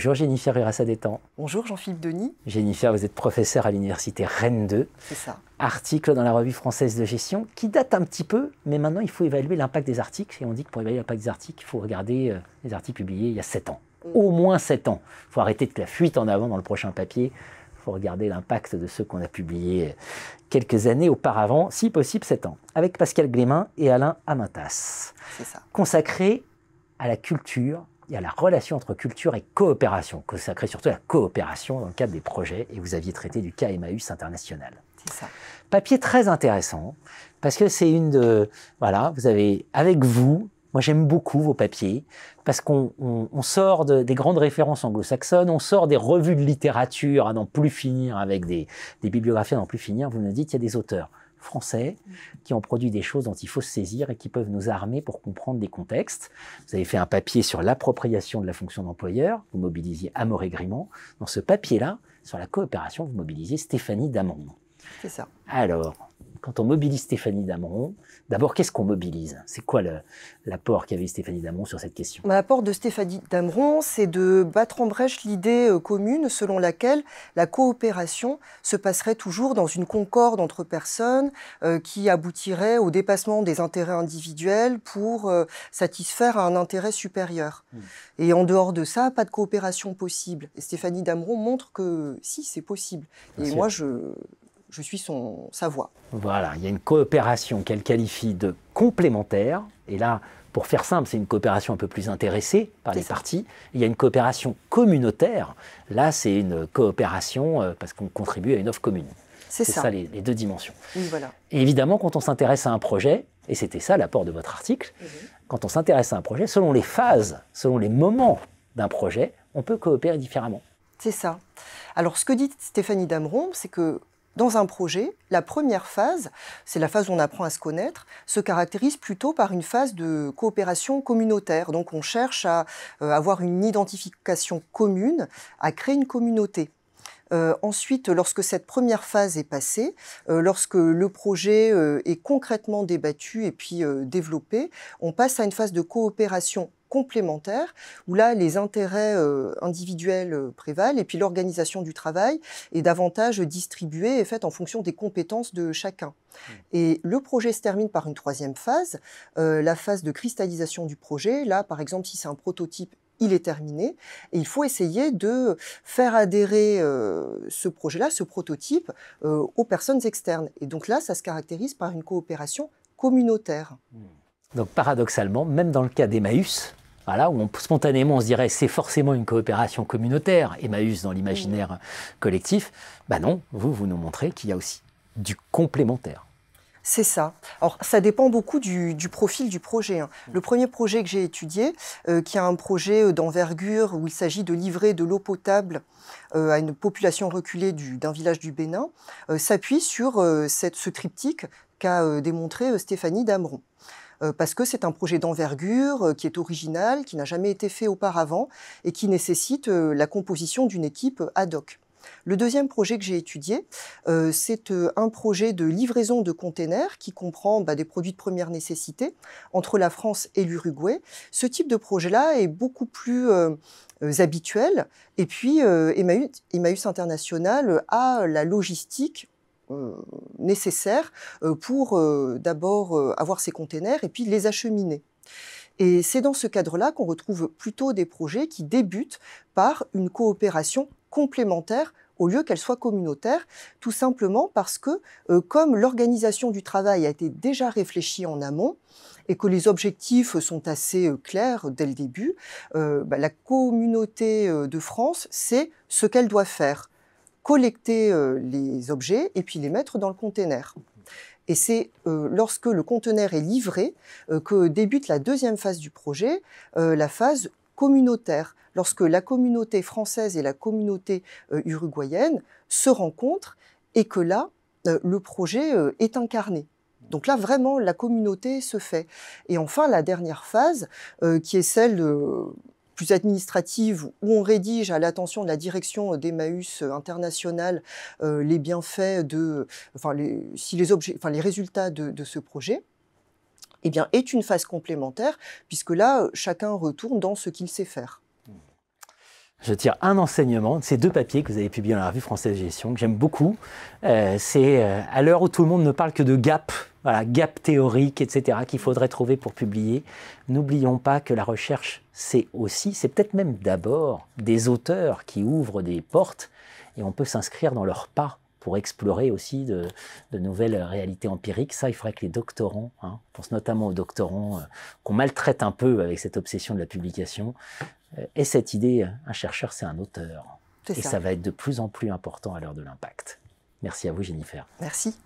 Bonjour Jennifer Urassa-Détang. Bonjour Jean-Philippe Denis. Jennifer, vous êtes professeure à l'université Rennes 2. C'est ça. Article dans la revue française de gestion qui date un petit peu, mais maintenant il faut évaluer l'impact des articles. Et on dit que pour évaluer l'impact des articles, il faut regarder les articles publiés il y a 7 ans. Au moins 7 ans. Il faut arrêter de la fuite en avant dans le prochain papier. Il faut regarder l'impact de ceux qu'on a publiés quelques années auparavant, si possible 7 ans. Avec Pascal Glémin et Alain Amintas. C'est ça. Consacré à la culture et à la relation entre culture et coopération. Consacré surtout à la coopération dans le cadre des projets. Et vous aviez traité du cas Emmaüs International. C'est ça. Papier très intéressant, parce que c'est une de... Voilà, vous avez, avec vous, moi j'aime beaucoup vos papiers, parce qu'on sort des grandes références anglo-saxonnes, on sort des revues de littérature à n'en plus finir, avec des bibliographies à n'en plus finir. Vous nous dites, il y a des auteurs français qui ont produit des choses dont il faut se saisir et qui peuvent nous armer pour comprendre des contextes. Vous avez fait un papier sur l'appropriation de la fonction d'employeur, vous mobilisiez Amaury-Grimont. Dans ce papier-là, sur la coopération, vous mobilisiez Stéphanie Dameron. C'est ça. Alors, quand on mobilise Stéphanie Dameron, d'abord, qu'est-ce qu'on mobilise? C'est quoi l'apport qu'avait Stéphanie Dameron sur cette question? L'apport de Stéphanie Dameron, c'est de battre en brèche l'idée commune selon laquelle la coopération se passerait toujours dans une concorde entre personnes qui aboutirait au dépassement des intérêts individuels pour satisfaire un intérêt supérieur. Et en dehors de ça, pas de coopération possible. Et Stéphanie Dameron montre que si, c'est possible. Et moi, je suis sa voix. Voilà, il y a une coopération qu'elle qualifie de complémentaire. Et là, pour faire simple, c'est une coopération un peu plus intéressée par les parties. Il y a une coopération communautaire. Là, c'est une coopération parce qu'on contribue à une offre commune. C'est ça les deux dimensions. Oui, voilà. Et évidemment, quand on s'intéresse à un projet, et c'était ça l'apport de votre article, quand on s'intéresse à un projet, selon les phases, selon les moments d'un projet, on peut coopérer différemment. C'est ça. Alors, ce que dit Stéphanie Dameron, c'est que dans un projet, la première phase, c'est la phase où on apprend à se connaître, se caractérise plutôt par une phase de coopération communautaire. Donc on cherche à avoir une identification commune, à créer une communauté. Ensuite, lorsque cette première phase est passée, lorsque le projet est concrètement débattu et puis développé, on passe à une phase de coopération complémentaire, où là, les intérêts individuels prévalent et puis l'organisation du travail est davantage distribuée et faite en fonction des compétences de chacun. Et le projet se termine par une troisième phase, la phase de cristallisation du projet. Là, par exemple, si c'est un prototype, il est terminé et il faut essayer de faire adhérer ce projet-là, ce prototype, aux personnes externes. Et donc là, ça se caractérise par une coopération communautaire. Donc paradoxalement, même dans le cas d'Emmaüs, voilà, où spontanément on se dirait c'est forcément une coopération communautaire, Emmaüs dans l'imaginaire collectif, ben non, vous nous montrez qu'il y a aussi du complémentaire. C'est ça. Alors, ça dépend beaucoup du profil du projet. Le premier projet que j'ai étudié, qui est un projet d'envergure où il s'agit de livrer de l'eau potable à une population reculée d'un village du Bénin, s'appuie sur ce triptyque qu'a démontré Stéphanie Dameron. Parce que c'est un projet d'envergure qui est original, qui n'a jamais été fait auparavant et qui nécessite la composition d'une équipe ad hoc. Le deuxième projet que j'ai étudié, c'est un projet de livraison de containers qui comprend des produits de première nécessité entre la France et l'Uruguay. Ce type de projet-là est beaucoup plus habituel. Et puis, Emmaüs International a la logistique nécessaire pour d'abord avoir ces containers et puis les acheminer. Et c'est dans ce cadre-là qu'on retrouve plutôt des projets qui débutent par une coopération complémentaire au lieu qu'elle soit communautaire, tout simplement parce que, comme l'organisation du travail a été déjà réfléchie en amont, et que les objectifs sont assez clairs dès le début, la communauté de France sait ce qu'elle doit faire. Collecter les objets et puis les mettre dans le container. Et c'est lorsque le conteneur est livré que débute la deuxième phase du projet, la phase communautaire, lorsque la communauté française et la communauté uruguayenne se rencontrent et que là, le projet est incarné. Donc là, vraiment, la communauté se fait. Et enfin, la dernière phase, qui est celle plus administrative, où on rédige à l'attention de la direction d'Emmaüs International les bienfaits les résultats de ce projet, eh bien, est une phase complémentaire, puisque là, chacun retourne dans ce qu'il sait faire. Je tire un enseignement de ces 2 papiers que vous avez publiés dans la Revue française de gestion, que j'aime beaucoup. C'est à l'heure où tout le monde ne parle que de gap, voilà, gap théorique, etc., qu'il faudrait trouver pour publier. N'oublions pas que la recherche, c'est peut-être même d'abord des auteurs qui ouvrent des portes et on peut s'inscrire dans leurs pas pour explorer aussi de nouvelles réalités empiriques. Ça, il faudrait que les doctorants, je pense notamment aux doctorants qu'on maltraite un peu avec cette obsession de la publication, aient cette idée, un chercheur, c'est un auteur. Et ça va être de plus en plus important à l'heure de l'impact. Merci à vous, Jennifer. Merci.